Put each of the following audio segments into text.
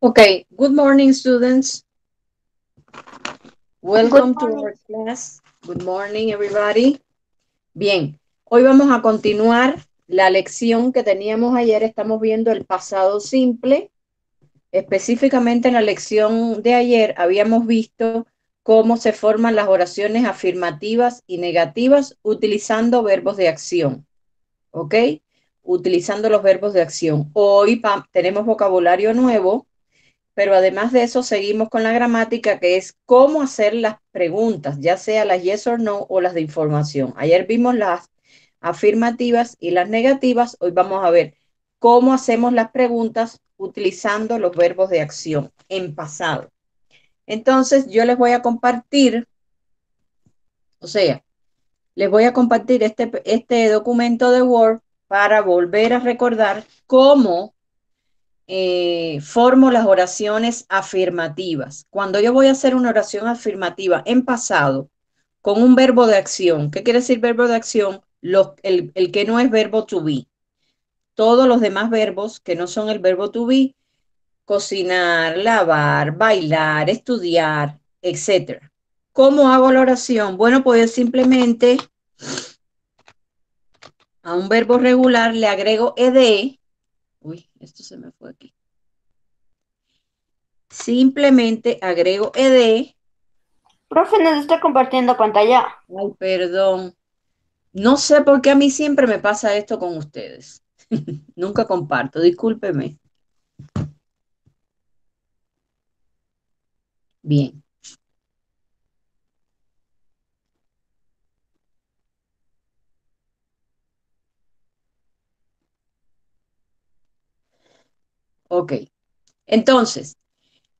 Okay, good morning, students. Good Welcome to morning. our class. Good morning, everybody. Bien, hoy vamos a continuar la lección que teníamos ayer. Estamos viendo el pasado simple. Específicamente en la lección de ayer habíamos visto cómo se forman las oraciones afirmativas y negativas utilizando verbos de acción. ¿Ok? Utilizando los verbos de acción. Hoy tenemos vocabulario nuevo. Pero además de eso, seguimos con la gramática, que es cómo hacer las preguntas, ya sea las yes or no o las de información. Ayer vimos las afirmativas y las negativas. Hoy vamos a ver cómo hacemos las preguntas utilizando los verbos de acción en pasado. Entonces, yo les voy a compartir, o sea, les voy a compartir este documento de Word para volver a recordar cómo formo las oraciones afirmativas. Cuando yo voy a hacer una oración afirmativa en pasado con un verbo de acción, ¿qué quiere decir verbo de acción? El que no es verbo to be. Todos los demás verbos que no son el verbo to be, cocinar, lavar, bailar, estudiar, etcétera. ¿Cómo hago la oración? Bueno, pues simplemente a un verbo regular le agrego ed. Uy, esto se me fue aquí. Simplemente agrego ed. Profe, nos está compartiendo pantalla. Ay, perdón. No sé por qué a mí siempre me pasa esto con ustedes. Nunca comparto, discúlpeme. Bien, ok. Entonces,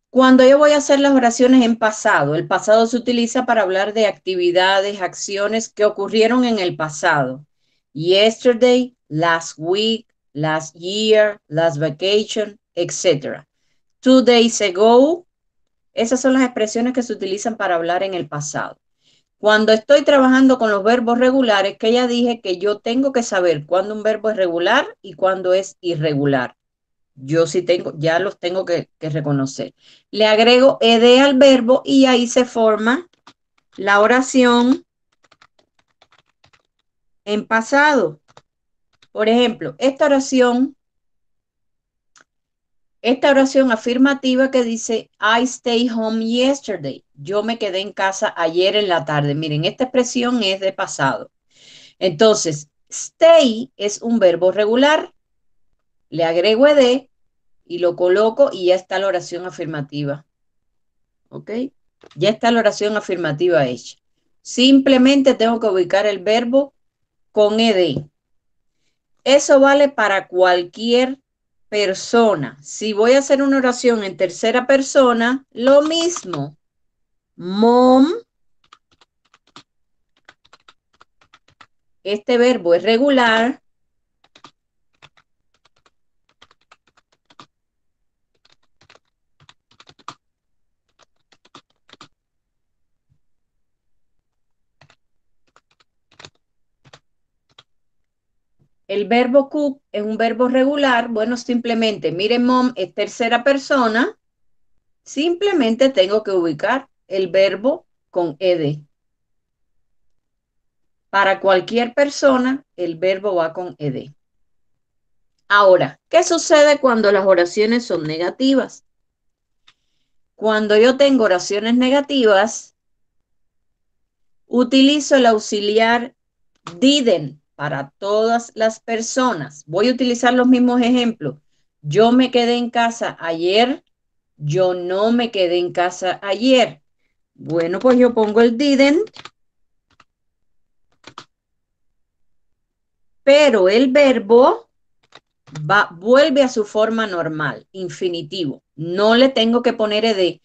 cuando yo voy a hacer las oraciones en pasado, el pasado se utiliza para hablar de actividades, acciones que ocurrieron en el pasado. Yesterday, last week, last year, last vacation, etc. 2 days ago, esas son las expresiones que se utilizan para hablar en el pasado. Cuando estoy trabajando con los verbos regulares, que ya dije que yo tengo que saber cuándo un verbo es regular y cuándo es irregular. Yo sí tengo, ya los tengo que reconocer. Le agrego ed al verbo y ahí se forma la oración en pasado. Por ejemplo, esta oración afirmativa que dice I stay home yesterday. Yo me quedé en casa ayer en la tarde. Miren, esta expresión es de pasado. Entonces, stay es un verbo regular, le agrego ed y lo coloco y ya está la oración afirmativa. ¿Ok? Ya está la oración afirmativa hecha. Simplemente tengo que ubicar el verbo con ed. Eso vale para cualquier persona. Si voy a hacer una oración en tercera persona, lo mismo. Mom, este verbo es regular. El verbo cook es un verbo regular. Bueno, simplemente, miren, mom es tercera persona. Simplemente tengo que ubicar el verbo con ed. Para cualquier persona, el verbo va con ed. Ahora, ¿qué sucede cuando las oraciones son negativas? Cuando yo tengo oraciones negativas, utilizo el auxiliar didn't para todas las personas. Voy a utilizar los mismos ejemplos. Yo me quedé en casa ayer. Yo no me quedé en casa ayer. Bueno, pues yo pongo el didn't, pero el verbo vuelve a su forma normal, infinitivo. No le tengo que poner ed.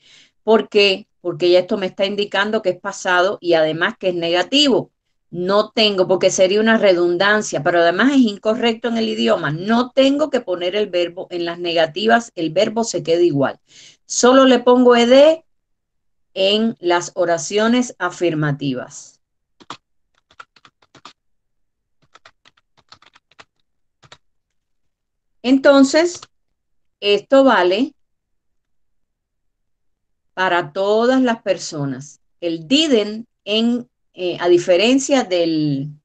¿Por qué? Porque ya esto me está indicando que es pasado y además que es negativo. No tengo, porque sería una redundancia, pero además es incorrecto en el idioma. No tengo que poner el verbo en las negativas, el verbo se queda igual. Solo le pongo ed en las oraciones afirmativas. Entonces, esto vale para todas las personas. El didn't, a diferencia del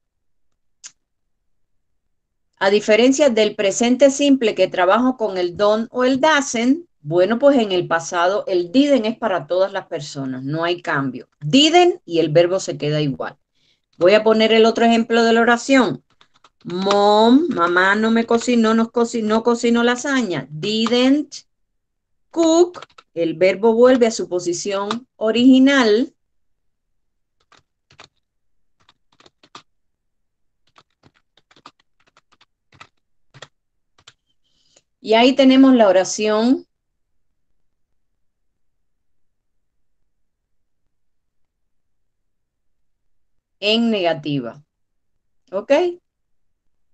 presente simple que trabajo con el don't o el doesn't, bueno, pues en el pasado el didn't es para todas las personas, no hay cambio. Didn't y el verbo se queda igual. Voy a poner el otro ejemplo de la oración. Mom, mamá no me cocinó, no cocinó lasaña. Didn't cook, el verbo vuelve a su posición original. Y ahí tenemos la oración en negativa. ¿Ok?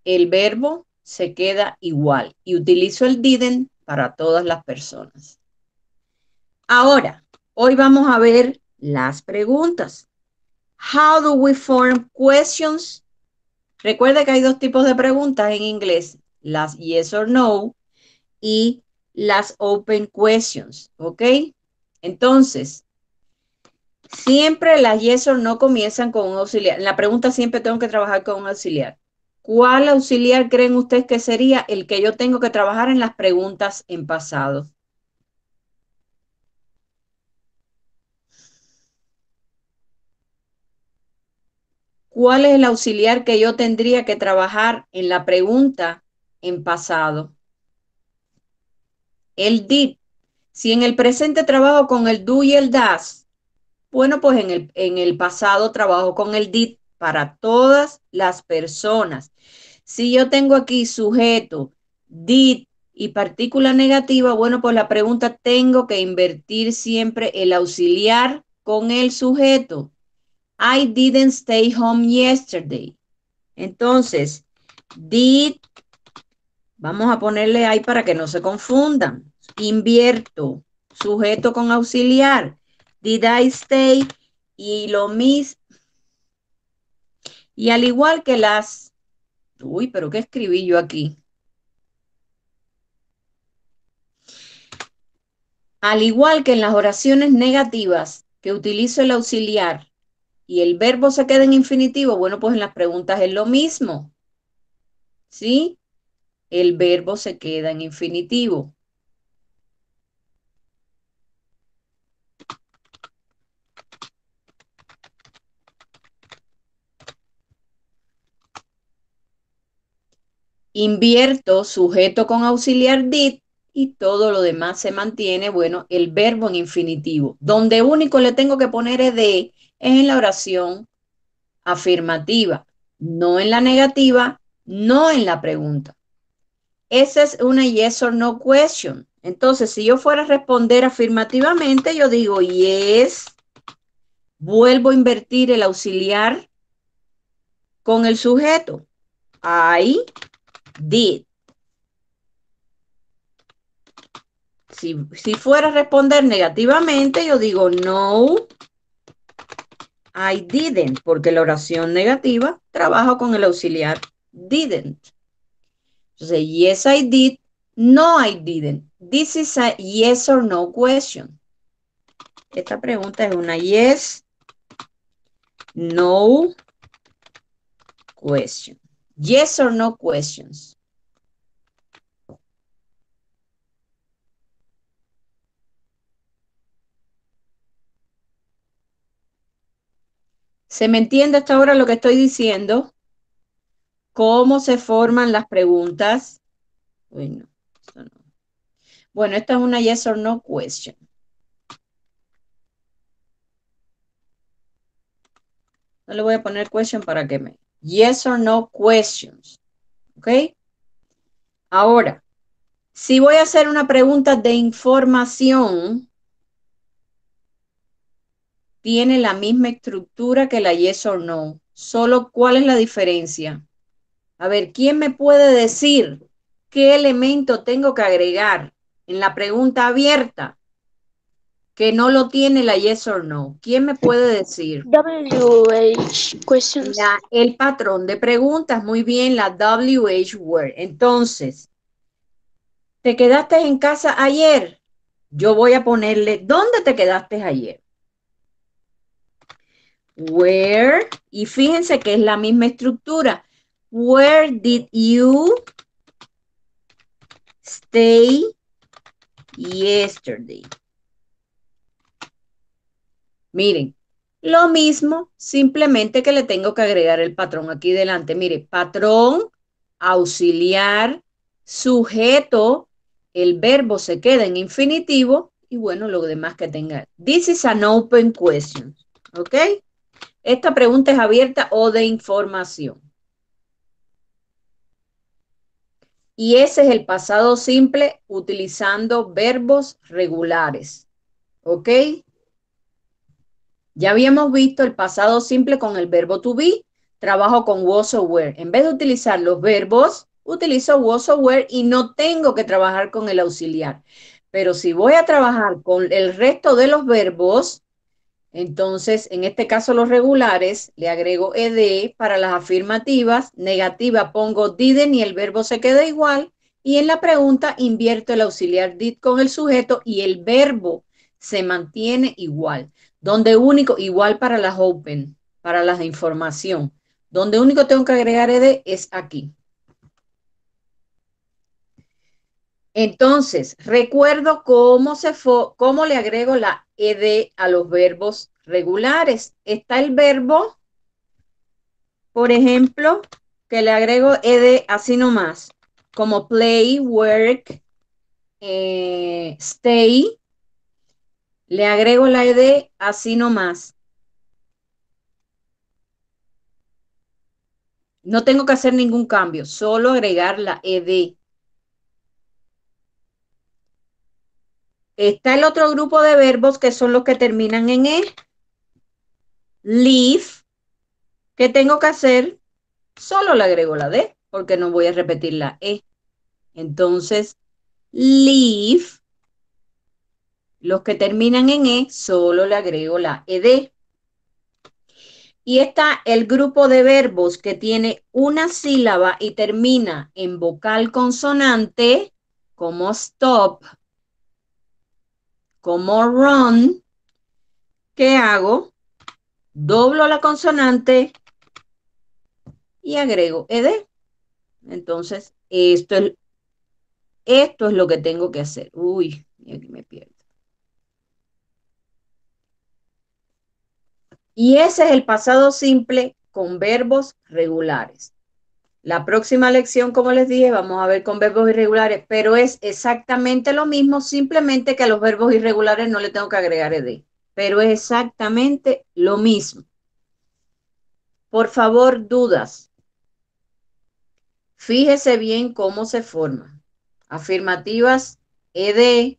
El verbo se queda igual y utilizo el didn't para todas las personas. Ahora, hoy vamos a ver las preguntas. How do we form questions? Recuerda que hay dos tipos de preguntas en inglés, las yes or no y las open questions, ¿ok? Entonces, siempre las yes or no comienzan con un auxiliar. En la pregunta siempre tengo que trabajar con un auxiliar. ¿Cuál auxiliar creen ustedes que sería el que yo tengo que trabajar en las preguntas en pasado? ¿Cuál es el auxiliar que yo tendría que trabajar en la pregunta en pasado? El did. Si en el presente trabajo con el do y el does, bueno, pues en el pasado trabajo con el did para todas las personas. Si yo tengo aquí sujeto, did y partícula negativa, bueno, pues la pregunta tengo que invertir siempre el auxiliar con el sujeto. I didn't stay home yesterday. Entonces, did, vamos a ponerle ahí para que no se confundan. Invierto, sujeto con auxiliar. Did I stay? Y lo mismo. Y al igual que uy, pero ¿qué escribí yo aquí? Al igual que en las oraciones negativas que utilizo el auxiliar y el verbo se queda en infinitivo, bueno, pues en las preguntas es lo mismo. ¿Sí? El verbo se queda en infinitivo. Invierto sujeto con auxiliar did y todo lo demás se mantiene, bueno, el verbo en infinitivo. Donde único le tengo que poner es en la oración afirmativa, no en la negativa, no en la pregunta. Esa es una yes or no question. Entonces, si yo fuera a responder afirmativamente, yo digo yes, vuelvo a invertir el auxiliar con el sujeto. I did. Si fuera a responder negativamente, yo digo no, I didn't, porque la oración negativa trabaja con el auxiliar didn't. Entonces, yes, I did, no, I didn't. This is a yes or no question. Esta pregunta es una yes, no question. Yes or no questions. ¿Se me entiende hasta ahora lo que estoy diciendo? ¿Cómo se forman las preguntas? Bueno, esto no. Bueno, esta es una yes or no question. No le voy a poner question para que me... Yes or no questions. ¿Ok? Ahora, si voy a hacer una pregunta de información, tiene la misma estructura que la yes or no. Solo, ¿cuál es la diferencia? A ver, ¿quién me puede decir qué elemento tengo que agregar en la pregunta abierta que no lo tiene la yes or no? ¿Quién me puede decir? WH questions. El patrón de preguntas, muy bien, la WH word. Entonces, ¿te quedaste en casa ayer? yo voy a ponerle, ¿dónde te quedaste ayer? Where, y fíjense que es la misma estructura. Where did you stay yesterday? Miren, lo mismo, simplemente que le tengo que agregar el patrón aquí delante. Mire, patrón, auxiliar, sujeto, el verbo se queda en infinitivo y bueno, lo demás que tenga. This is an open question, ¿ok? Esta pregunta es abierta o de información. Y ese es el pasado simple utilizando verbos regulares, ¿ok? Ya habíamos visto el pasado simple con el verbo to be. Trabajo con was o were. En vez de utilizar los verbos, utilizo was o were y no tengo que trabajar con el auxiliar. Pero si voy a trabajar con el resto de los verbos, entonces, en este caso los regulares, le agrego ed para las afirmativas. Negativa pongo didn't y el verbo se queda igual. Y en la pregunta invierto el auxiliar did con el sujeto y el verbo se mantiene igual. Donde único, igual para las open, para las de información. Donde único tengo que agregar ed es aquí. Entonces, recuerdo cómo le agrego la ed a los verbos regulares. Está el verbo, por ejemplo, que le agrego ed así nomás, como play, work, stay. Le agrego la ed así nomás. No tengo que hacer ningún cambio, solo agregar la ed. Está el otro grupo de verbos que son los que terminan en e. Leave. ¿Qué tengo que hacer? Solo le agrego la D, porque no voy a repetir la E. Entonces, leave, los que terminan en E, solo le agrego la ED. Y está el grupo de verbos que tiene una sílaba y termina en vocal consonante, como stop, como run. ¿Qué hago? Doblo la consonante y agrego ED. Entonces, esto es lo que tengo que hacer. Uy, aquí me pierdo. Y ese es el pasado simple con verbos regulares. La próxima lección, como les dije, vamos a ver con verbos irregulares, pero es exactamente lo mismo, simplemente que a los verbos irregulares no le tengo que agregar ed, pero es exactamente lo mismo. Por favor, dudas. Fíjese bien cómo se forman. Afirmativas, ed,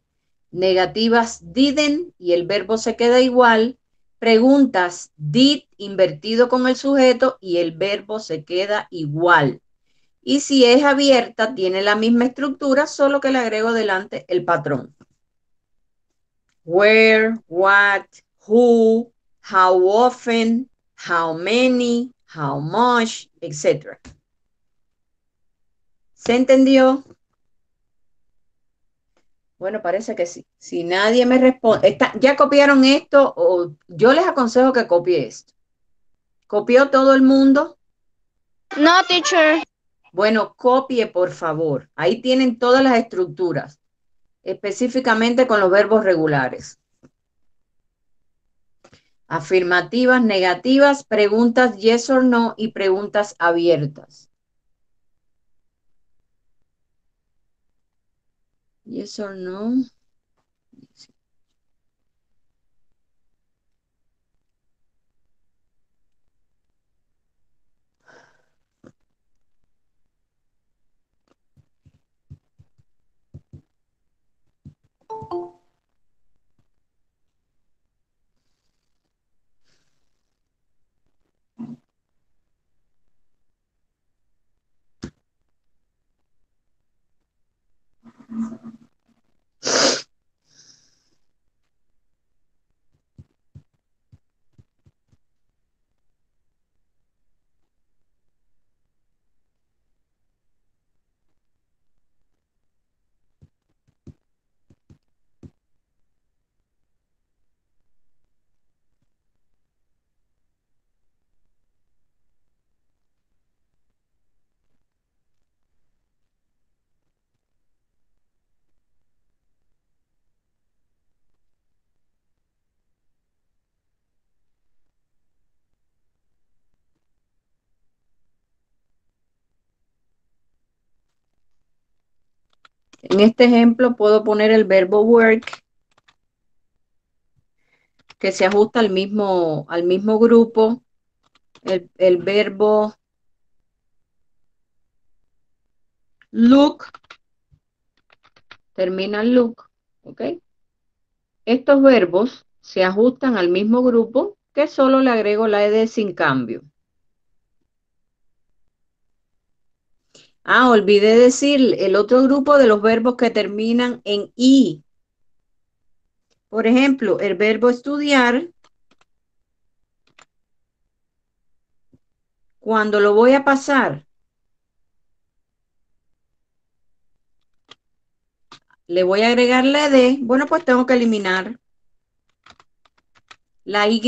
negativas, didn't, y el verbo se queda igual. Preguntas, did, invertido con el sujeto, y el verbo se queda igual. Y si es abierta, tiene la misma estructura, solo que le agrego delante el patrón. Where, what, who, how often, how many, how much, etc. ¿Se entendió? Bueno, parece que sí. Si nadie me responde, ¿ya copiaron esto? O yo les aconsejo que copie esto. ¿Copió todo el mundo? No, teacher. Bueno, copie, por favor. Ahí tienen todas las estructuras, específicamente con los verbos regulares. Afirmativas, negativas, preguntas yes or no y preguntas abiertas. Yes or no. En este ejemplo puedo poner el verbo work, que se ajusta al mismo grupo. El verbo look termina en look, ¿ok? Estos verbos se ajustan al mismo grupo, que solo le agrego la ed sin cambio. Ah, olvidé decir el otro grupo de los verbos que terminan en i. Por ejemplo, el verbo estudiar, cuando lo voy a pasar, le voy a agregar la ed. Bueno, pues tengo que eliminar la y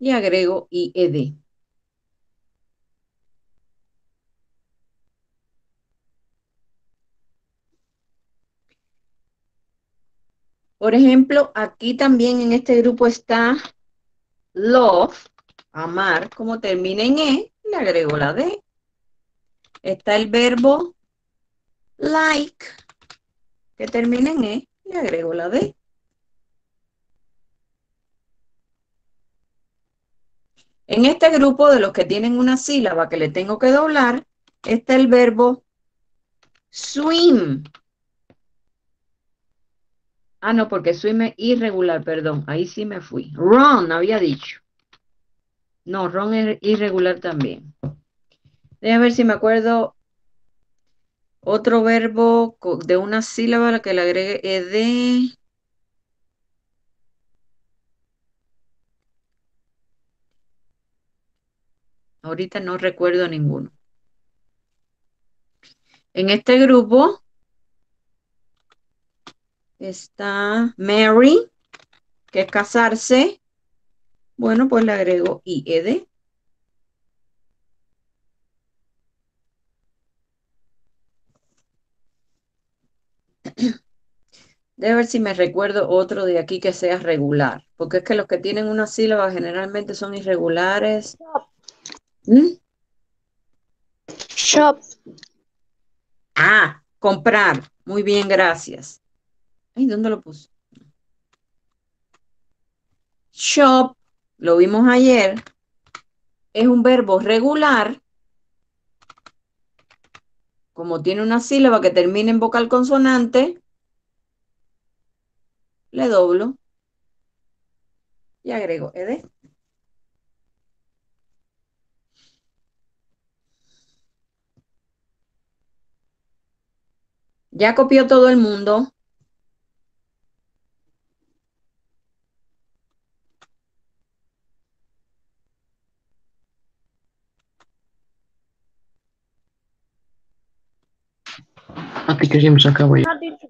y agrego ied. Por ejemplo, aquí también en este grupo está love, amar, como termina en le agrego la d. Está el verbo like, que termina en le agrego la d. En este grupo de los que tienen una sílaba que le tengo que doblar, está el verbo swim. Ah, no, porque swim es irregular, perdón. Ahí sí me fui. Run, había dicho. No, run es irregular también. Déjame ver si me acuerdo otro verbo de una sílaba a la que le agregue ed. Ahorita no recuerdo ninguno. En este grupo está marry, que es casarse. Bueno, pues le agrego ied. Debe ver si me recuerdo otro de aquí que sea regular, porque es que los que tienen una sílaba generalmente son irregulares. ¿Mm? Shop. Ah, comprar. Muy bien, gracias. Ay, ¿dónde lo puse? Shop, lo vimos ayer, es un verbo regular, como tiene una sílaba que termina en vocal consonante, le doblo y agrego ed. Ya copió todo el mundo. Ah, teacher, ya me acabo ya. No, teacher.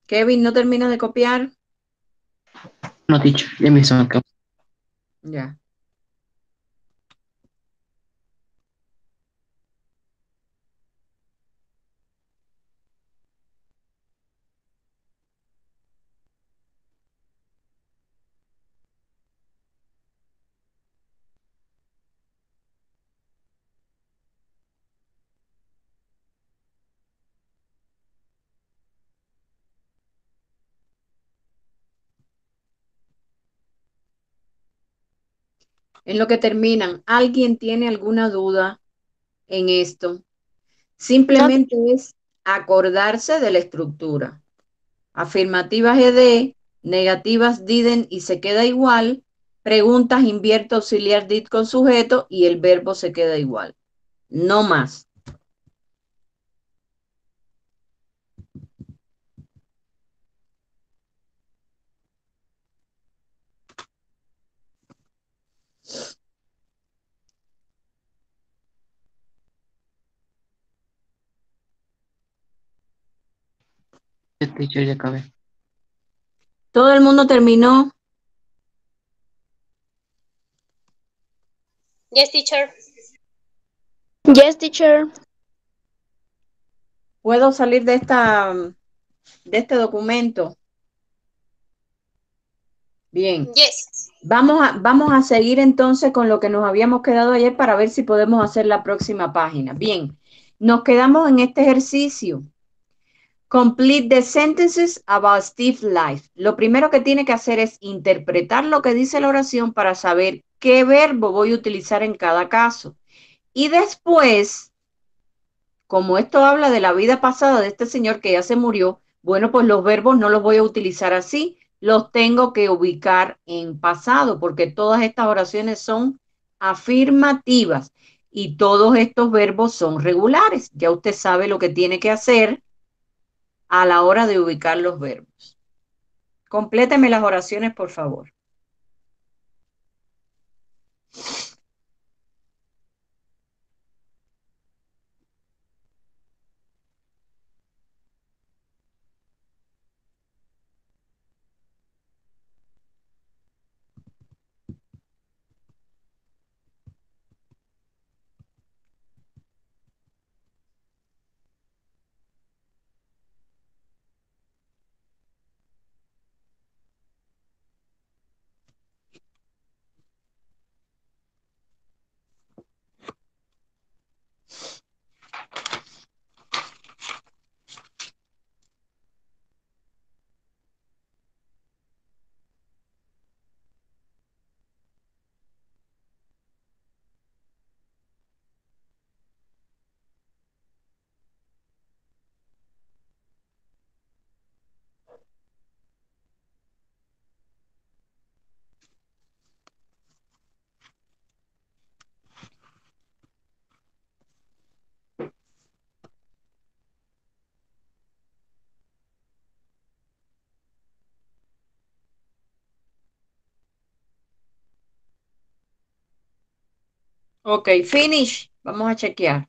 Kevin, ¿no termina de copiar? No, teacher, ya me acabo. Ya. En lo que terminan, ¿alguien tiene alguna duda en esto? No, Simplemente es acordarse de la estructura. Afirmativas ed, negativas didn't y se queda igual. Preguntas invierto auxiliar did con sujeto y el verbo se queda igual. No más. Ya, teacher, ya acabé. Todo el mundo terminó. yes, teacher. Yes, teacher. Puedo salir de este documento. Bien. Yes. Vamos a seguir entonces con lo que nos habíamos quedado ayer para ver si podemos hacer la próxima página. Bien, nos quedamos en este ejercicio. Complete the sentences about Steve's life. Lo primero que tiene que hacer es interpretar lo que dice la oración para saber qué verbo voy a utilizar en cada caso. Y después, como esto habla de la vida pasada de este señor que ya se murió, bueno, pues los verbos no los voy a utilizar así, los tengo que ubicar en pasado, porque todas estas oraciones son afirmativas y todos estos verbos son regulares. Ya usted sabe lo que tiene que hacer a la hora de ubicar los verbos. Compléteme las oraciones, por favor. Ok, finish. Vamos a chequear.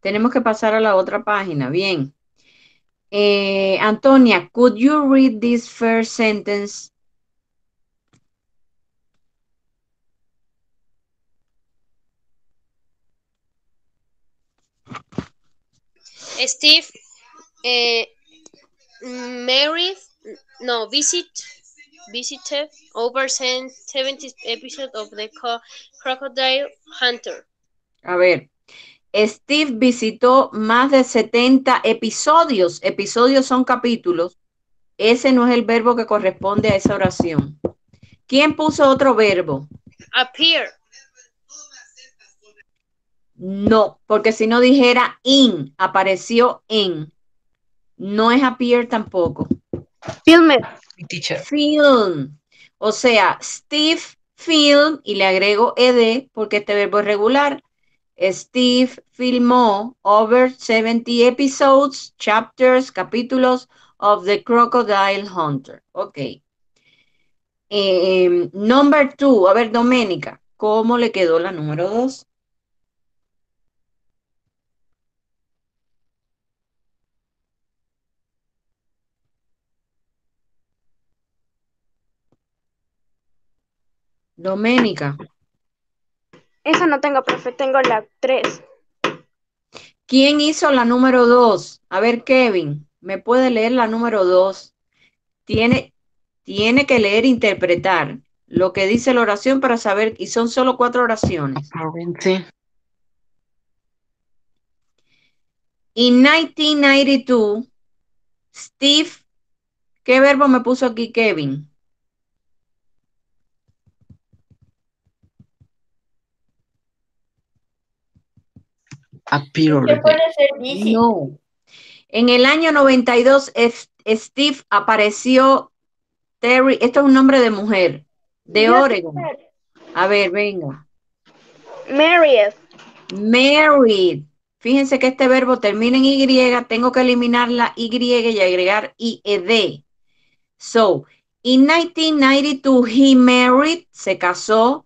Tenemos que pasar a la otra página. Bien. Antonia, could you read this first sentence? Steve visited over 70 episodes of the Crocodile Hunter. A ver, Steve visitó más de 70 episodios. Episodios son capítulos. Ese no es el verbo que corresponde a esa oración. ¿Quién puso otro verbo? Appear. No, porque si no dijera in, apareció en. No es appear tampoco. Filmed. Teacher. Film. O sea, Steve film y le agrego ed porque este verbo es regular. Steve filmó over 70 episodes, chapters, capítulos of the Crocodile Hunter. Ok. Number 2. A ver, Doménica, ¿cómo le quedó la número 2? Doménica. Esa no tengo, profe, tengo la 3. ¿Quién hizo la número 2? A ver, Kevin, ¿me puede leer la número 2? Tiene que leer e interpretar lo que dice la oración para saber, y son solo 4 oraciones. Sí. In 1992, Steve, ¿qué verbo me puso aquí Kevin? Appear. ¿Qué puede ser visit? No. En el año 92, Steve apareció Terry, esto es un nombre de mujer, de Oregon. A ver, venga. Married. Married. Fíjense que este verbo termina en Y, tengo que eliminar la Y y agregar IED. So, in 1992, he married, se casó,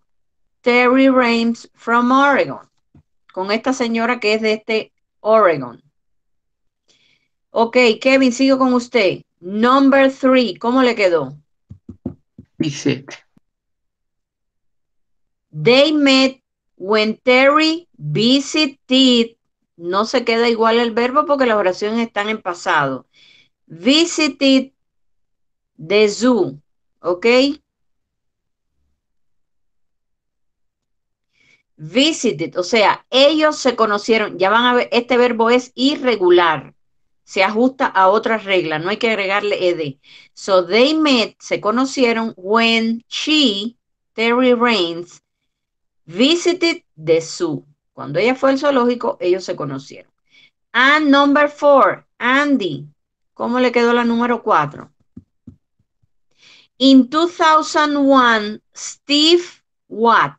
Terry Rames from Oregon, con esta señora que es de este Oregon. Ok, Kevin, sigo con usted. Number 3, ¿cómo le quedó? Visit. They met when Terry visited. No se queda igual el verbo porque las oraciones están en pasado. Visited the zoo. ¿Ok? Visited, o sea, ellos se conocieron. Ya van a ver, este verbo es irregular. Se ajusta a otras reglas, no hay que agregarle ed. So they met, se conocieron when she, Terry Raines, visited the zoo. Cuando ella fue al zoológico, ellos se conocieron. And number 4, Andy. ¿Cómo le quedó la número 4? In 2001, Steve what?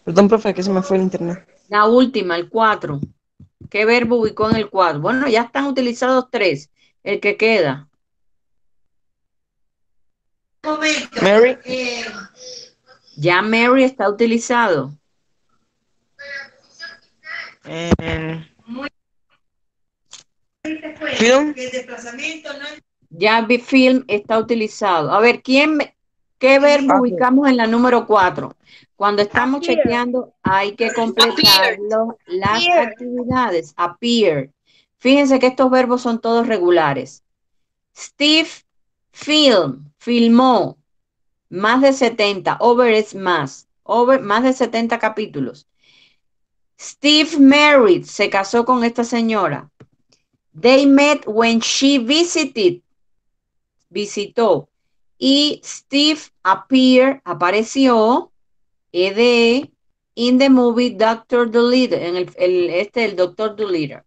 Perdón, profe, que se me fue el internet. La última, el 4. ¿Qué verbo ubicó en el 4? Bueno, ya están utilizados 3. El que queda. Mary. Ya Mary está utilizado. Film. Ya film está utilizado. A ver, ¿qué verbo ubicamos en la número 4? Cuando estamos chequeando, hay que completar las actividades. Appear. Fíjense que estos verbos son todos regulares. Steve filmó. Más de 70. Over es más. Más de 70 capítulos. Steve married. Se casó con esta señora. They met when she visited. Visitó. Y Steve apareció, ed, in the movie Dr. Dolittle, en el Dr. Dolittle.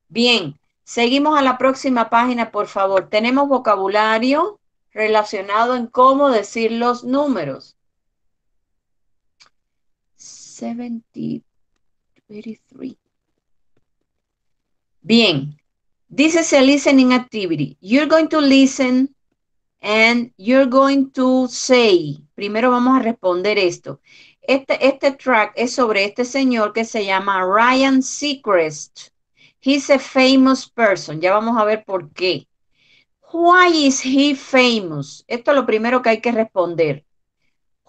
Bien, seguimos a la próxima página, por favor. Tenemos vocabulario relacionado en cómo decir los números. 23. Bien, this is a listening activity. You're going to listen and you're going to say. Primero vamos a responder esto. Este track es sobre este señor que se llama Ryan Seacrest. He's a famous person. Ya vamos a ver por qué. Why is he famous? Esto es lo primero que hay que responder.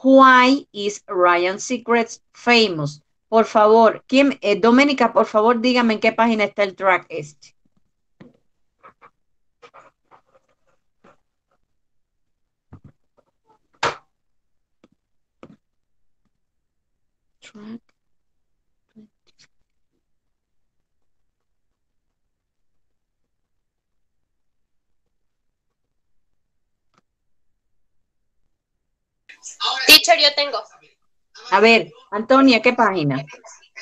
Why is Ryan Seacrest famous? Por favor, Doménica, por favor, dígame en qué página está el track este. Track. Teacher, yo tengo. A ver, Antonia, ¿qué página?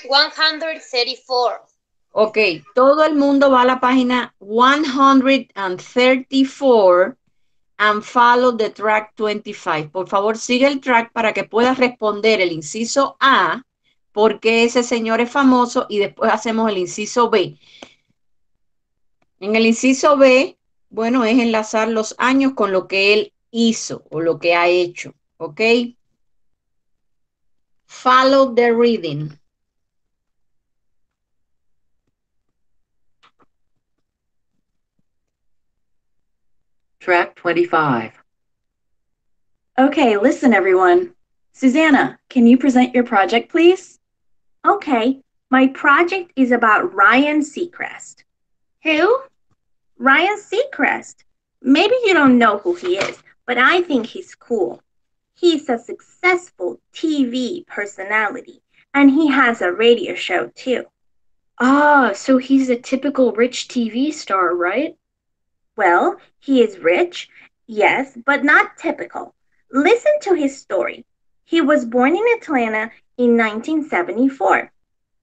134. Ok, todo el mundo va a la página 134 and follow the track 25. Por favor, sigue el track para que puedas responder el inciso A, porque ese señor es famoso, y después hacemos el inciso B. En el inciso B, bueno, es enlazar los años con lo que él hizo o lo que ha hecho, ¿ok? Follow the reading. Track 25. Okay, listen everyone. Susanna, can you present your project, please? Okay, my project is about Ryan Seacrest. Who? Ryan Seacrest. Maybe you don't know who he is, but I think he's cool. He's a successful TV personality, and he has a radio show too. Ah, so he's a typical rich TV star, right? Well, he is rich, yes, but not typical. Listen to his story. He was born in Atlanta in 1974.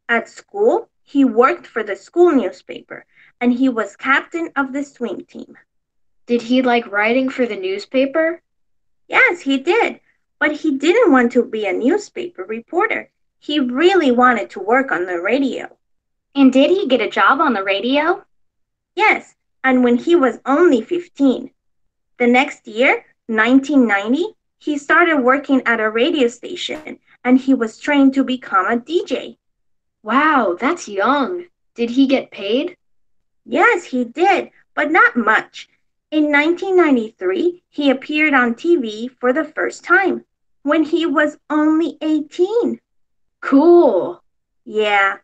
At school, he worked for the school newspaper, and he was captain of the swim team. Did he like writing for the newspaper? Yes, he did, but he didn't want to be a newspaper reporter. He really wanted to work on the radio. And did he get a job on the radio? Yes, and when he was only 15. The next year, 1990, he started working at a radio station, and he was trained to become a DJ. Wow, that's young. Did he get paid? Yes, he did, but not much. In 1993, he appeared on TV for the first time, when he was only 18. Cool. Yeah.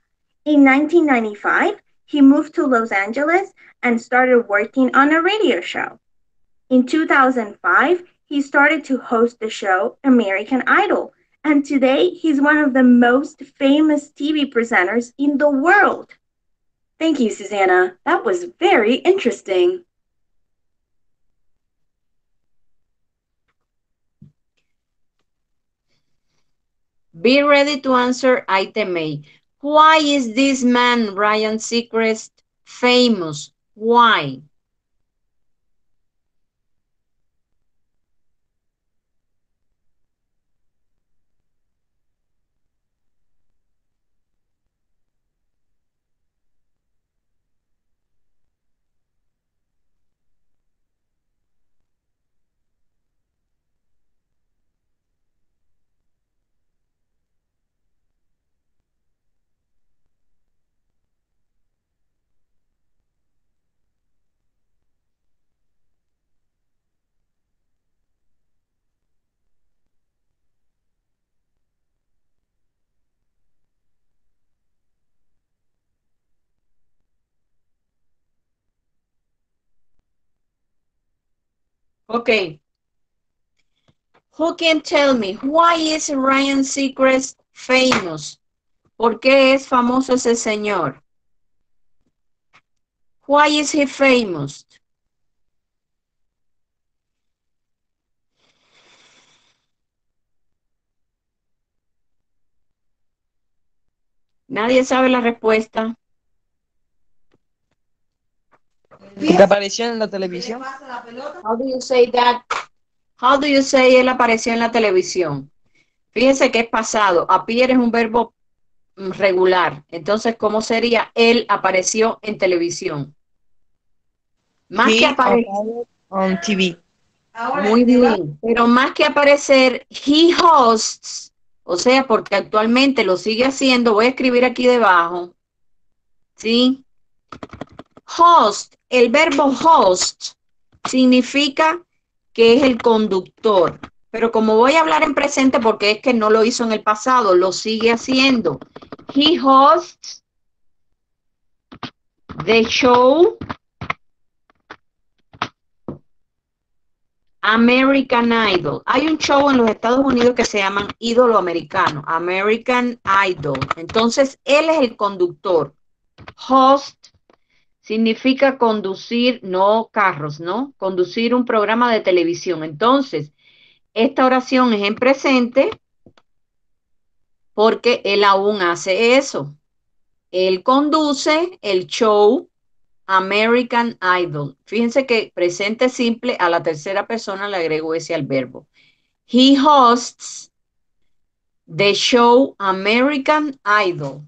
In 1995, he moved to Los Angeles and started working on a radio show. In 2005, he started to host the show American Idol, and today he's one of the most famous TV presenters in the world. Thank you, Susanna. That was very interesting. Be ready to answer item A. Why is this man, Ryan Seacrest, famous? Why? Okay. Who can tell me why is Ryan Seacrest famous? ¿Por qué es famoso ese señor? Why is he famous? Nadie sabe la respuesta. Porque apareció en la televisión. How do you say that? How do you say él apareció en la televisión? Fíjense que es pasado. Appear es un verbo regular. Entonces, ¿cómo sería? Él apareció en televisión. Más que aparecer. On TV. Muy bien. Pero más que aparecer, he hosts. O sea, porque actualmente lo sigue haciendo. Voy a escribir aquí debajo. ¿Sí? Host. El verbo host significa que es el conductor. Pero como voy a hablar en presente porque es que no lo hizo en el pasado, lo sigue haciendo. He hosts the show American Idol. Hay un show en los Estados Unidos que se llama Ídolo Americano, American Idol. Entonces, él es el conductor. Host significa conducir, no carros, ¿no? Conducir un programa de televisión. Entonces, esta oración es en presente porque él aún hace eso. Él conduce el show American Idol. Fíjense que presente simple a la tercera persona le agrego ese al verbo. He hosts the show American Idol.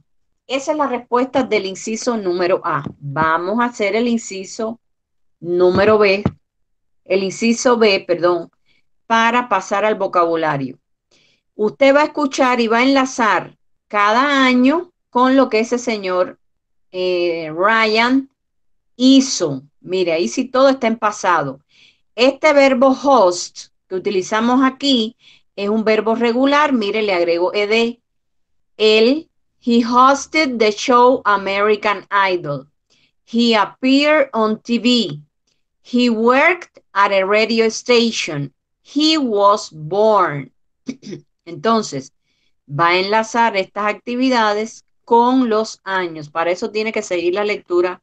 Esa es la respuesta del inciso número A. Vamos a hacer el inciso número B, el inciso B, perdón, para pasar al vocabulario. Usted va a escuchar y va a enlazar cada año con lo que ese señor Ryan hizo. Mire, ahí sí todo está en pasado. Este verbo host que utilizamos aquí es un verbo regular. Mire, le agrego ed. He hosted the show American Idol. He appeared on TV. He worked at a radio station. He was born. Entonces, va a enlazar estas actividades con los años. Para eso tiene que seguir la lectura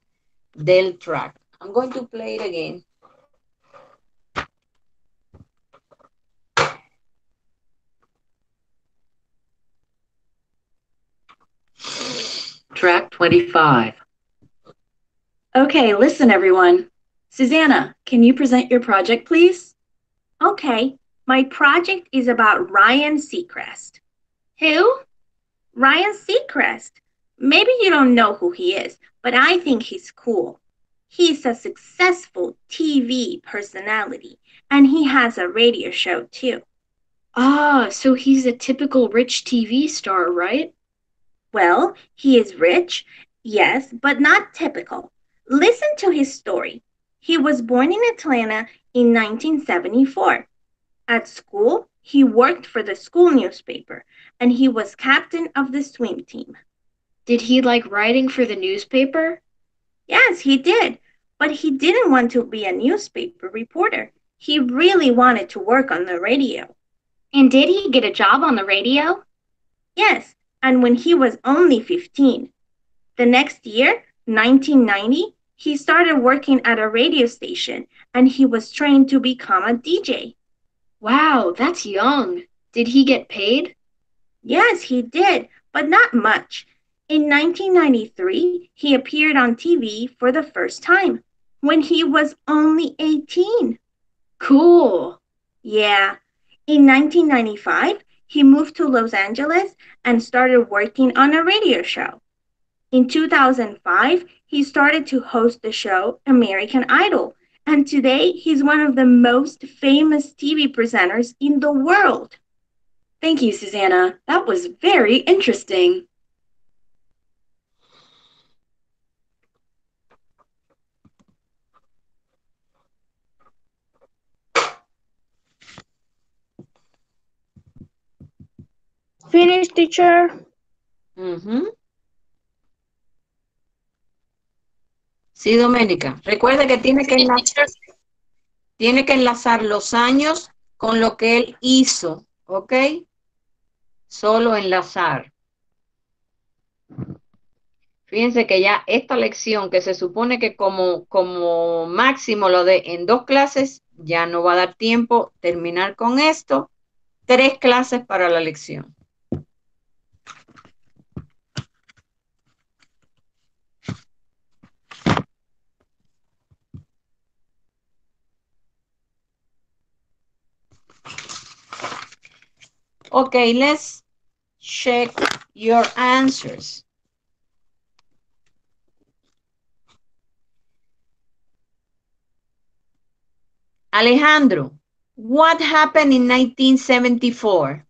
del track. I'm going to play it again. Track 25. Okay, listen, everyone. Susanna, can you present your project, please? Okay, my project is about Ryan Seacrest. Who? Ryan Seacrest. Maybe you don't know who he is, but I think he's cool. He's a successful TV personality, and he has a radio show too. Ah, so he's a typical rich TV star, right? Well, he is rich, yes, but not typical. Listen to his story. He was born in Atlanta in 1974. At school, he worked for the school newspaper, and he was captain of the swim team. Did he like writing for the newspaper? Yes, he did. But he didn't want to be a newspaper reporter. He really wanted to work on the radio. And did he get a job on the radio? Yes, and when he was only 15. The next year, 1990, he started working at a radio station and he was trained to become a DJ. Wow, that's young. Did he get paid? Yes, he did, but not much. In 1993, he appeared on TV for the first time when he was only 18. Cool. Yeah. In 1995, he moved to Los Angeles and started working on a radio show. In 2005, he started to host the show American Idol, and today he's one of the most famous TV presenters in the world. Thank you, Susanna. That was very interesting. Finish, teacher. Ujú. Sí, Doménica. Recuerda que tiene que enlazar los años con lo que él hizo, ¿ok? Solo enlazar. Fíjense que ya esta lección, que se supone que como máximo lo de en 2 clases, ya no va a dar tiempo terminar con esto. 3 clases para la lección. Okay, let's check your answers. Alejandro, what happened in 1974?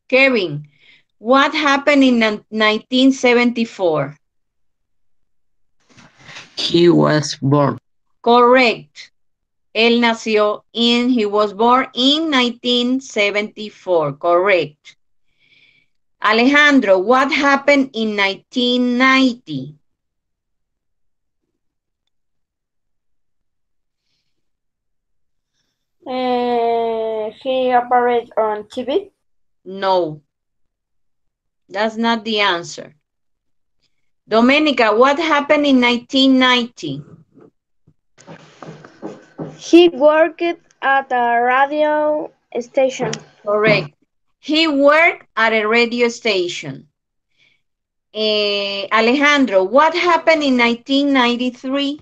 Kevin, what happened in 1974? He was born. Correct. Él nació he was born in 1974. Correct. Alejandro, what happened in 1990? He appeared on TV. No. That's not the answer. Domenica, what happened in 1990? He worked at a radio station. Correct. He worked at a radio station. Alejandro, what happened in 1993?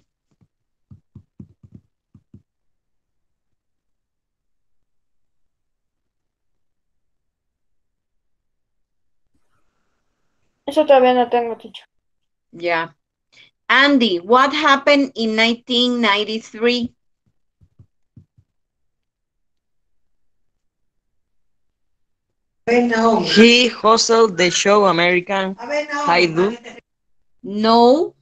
Eso todavía no tengo, teacher. Yeah. Andy, what happened in 1993? He hosted the show American Idol. No.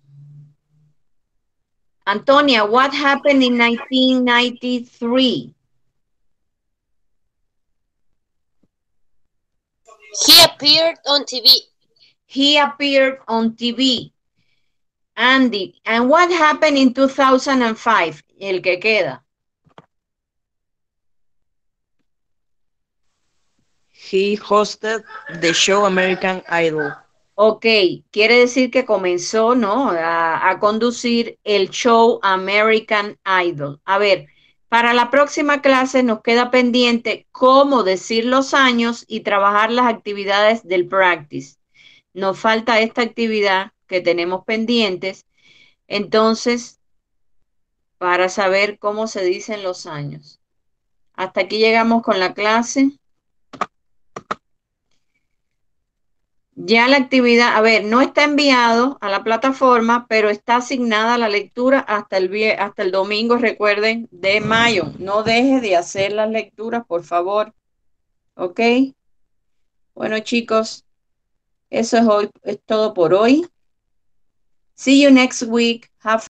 Antonia, what happened in 1993? He appeared on TV. He appeared on TV. Andy, and what happened in 2005? El que queda. He hosted the show American Idol. Ok, quiere decir que comenzó, ¿no? A conducir el show American Idol. A ver, para la próxima clase nos queda pendiente cómo decir los años y trabajar las actividades del practice. Nos falta esta actividad que tenemos pendientes. Entonces, para saber cómo se dicen los años. Hasta aquí llegamos con la clase. Ya la actividad, a ver, no está enviado a la plataforma, pero está asignada la lectura hasta el domingo, recuerden, de mayo. No deje de hacer las lecturas, por favor. ¿Ok? Bueno, chicos, eso es todo por hoy. See you next week. Have